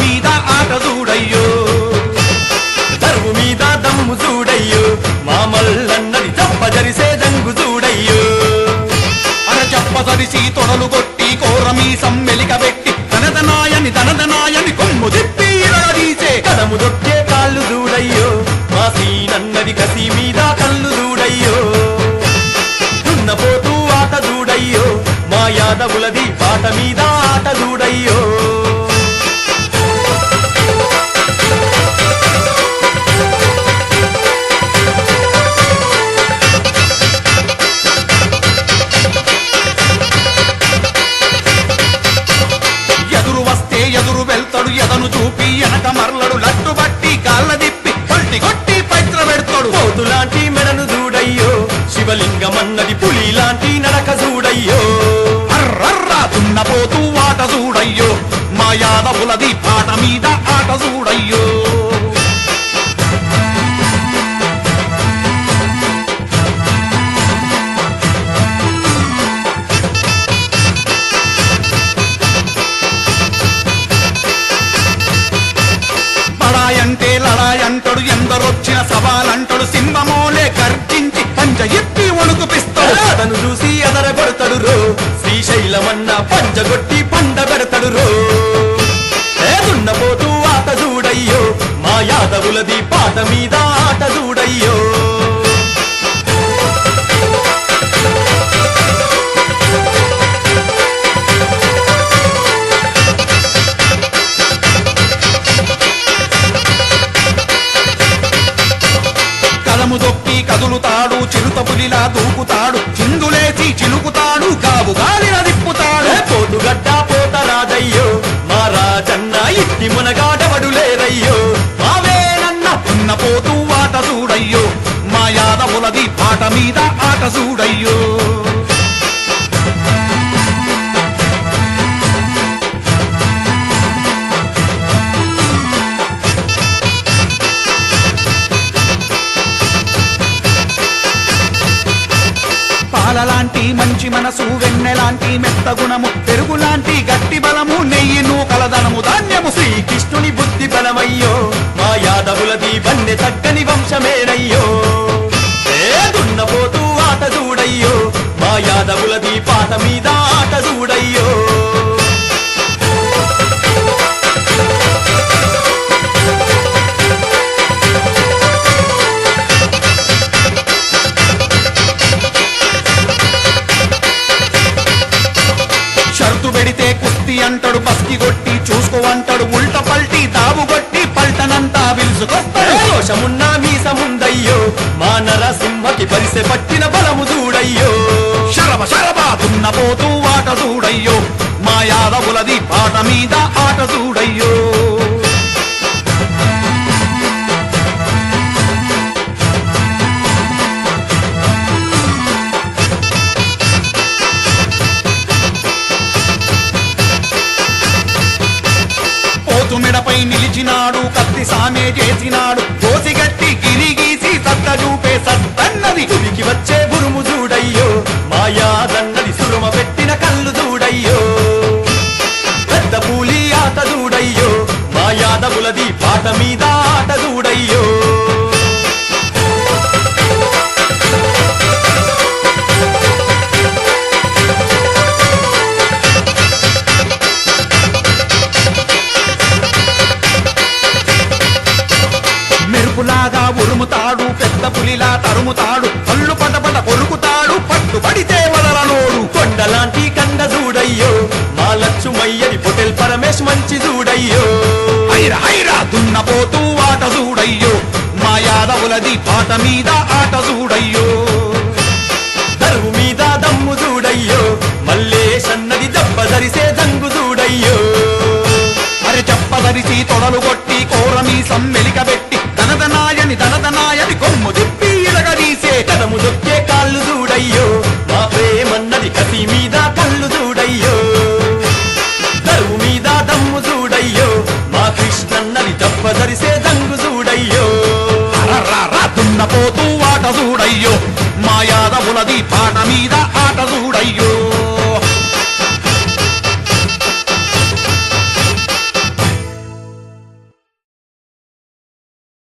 మీద ఆట చూడయ్యో, దరువు మీద దమ్ము చూడయ్యో, మా మల్లన్నది చెప్పజరిసే దంగు చూడయ్యో. అర చెప్పజరిసి తొడలు కొట్టి కోరమీ సమ్మెలిక పెట్టి తనదనాయని కొమ్ము తిప్పి తీసే కదము దొక్కే కాళ్ళు చూడయ్యో, మా సీనన్నది కసి మీద కళ్ళు చూడయ్యో. దున్నపోతూ ఆట చూడయ్యో, మా యాదవులది పాట మీద ఆట చూడయ్యో. ఎదురు వస్తే ఎదురు వెళ్తాడు, ఎదను చూపి వెనక మరలడు, లట్టు బట్టి కాళ్ళ దిప్పి పల్టి కొట్టి పైత్ర పెడతాడు. పోతులాంటి మెడను చూడయ్యో, శివలింగమన్నది పులి లాంటి నడక చూడయ్యో. అర్రర్రా దున్నపోతూ ఆట చూడయ్యో, మా యాదవులది పాట మీద ఆట చూడయ్యో. పడాయంటే లడాయంటాడు, ఎందరొచ్చిన సవాలంటాడు, సింహమోలే గర్జించి పంజ ఎత్తి వణుకుపిస్తాడు. అతను చూసి ఎదరగొడతాడు రో, శ్రీశైలమన్న పంజగొట్టి పండ పెడతాడు రో. దున్నపోతూ ఆట చూడయ్యో, మా యాదవులది పాట మీద ఆట చూడయ్యో. కదము దొక్కి కదులుతాడు, చిరుత పులిలా దూకుతాడు, చిందులేసి చిలుకుతాడు, కావు గాలిన దిప్పుతాడు. పోటుగడ్డ పోత రాజయ్యో, మా రాజన్న ఇట్టి మునగాడవడు లేరయ్యో. మావేనన్న దున్నపోతూ ఆట చూడయ్యో, మా యాదవులది పాట మీద ఆట చూడయ్యో. పాలలాంటి మంచి మనసు, వెన్నెలాంటి మెత్త గుణము, పెరుగులాంటి గట్టి బలము, నెయ్యి నూకలదనము, ధాన్యము శ్రీకృష్ణుని బుద్ధి బలమయ్యో. మా యాదవులది వన్నె తగ్గని వంశమేనయ్యో. దున్నపోతూ ఆట చూడయ్యో, మా యాదవులది పాట మీద ఆట చూడయ్యో. షరతు పెడితే కుస్తీ అంటాడు, బస్కి కొట్టి చూసుకో అంటాడు, ఉల్ట పల్టి తావు కొట్టి పల్టనంతా పిలుచుకొస్తాడు. దోషమున్న మీసముందయ్యో, మా నరసింహకి పరిసె పట్టిన బలము చూడయ్యో. శరభ శరభ దున్నపోతూ ఆట చూడయ్యో, మా యాదవులది పాట మీద ఆట చూడయ్యో. మెడపై నిలిచినాడు, కత్తి సామే చేసినాడు, కోసిగట్టి గిరిగీసి సత్త చూపే సత్తన్నది. గురికి వచ్చే బురుము చూడయ్యో, మా యాదన్నది సురుమ పెట్టిన కళ్ళు చూడయ్యో. పెద్ద పూలి ఆట చూడయ్యో, మా యాదవులది పాట మీద ఆట చూడయ్యో. మెరుపులాగా ఉరుముతాడు, పెద్ద పులిలా తరుముతాడు, పళ్ళు పటపట కొరుకుతాడు, పట్టుబడితే వదలనోడు. కొండలాంటి కండ చూడయ్యో, మా లచ్చుమయ్యది పొటెల్ పరమేశ్ మంచి చూడయ్యో. హైరా హైరా దున్నపోతూ ఆట చూడయ్యో, మా యాదవులది పాట మీద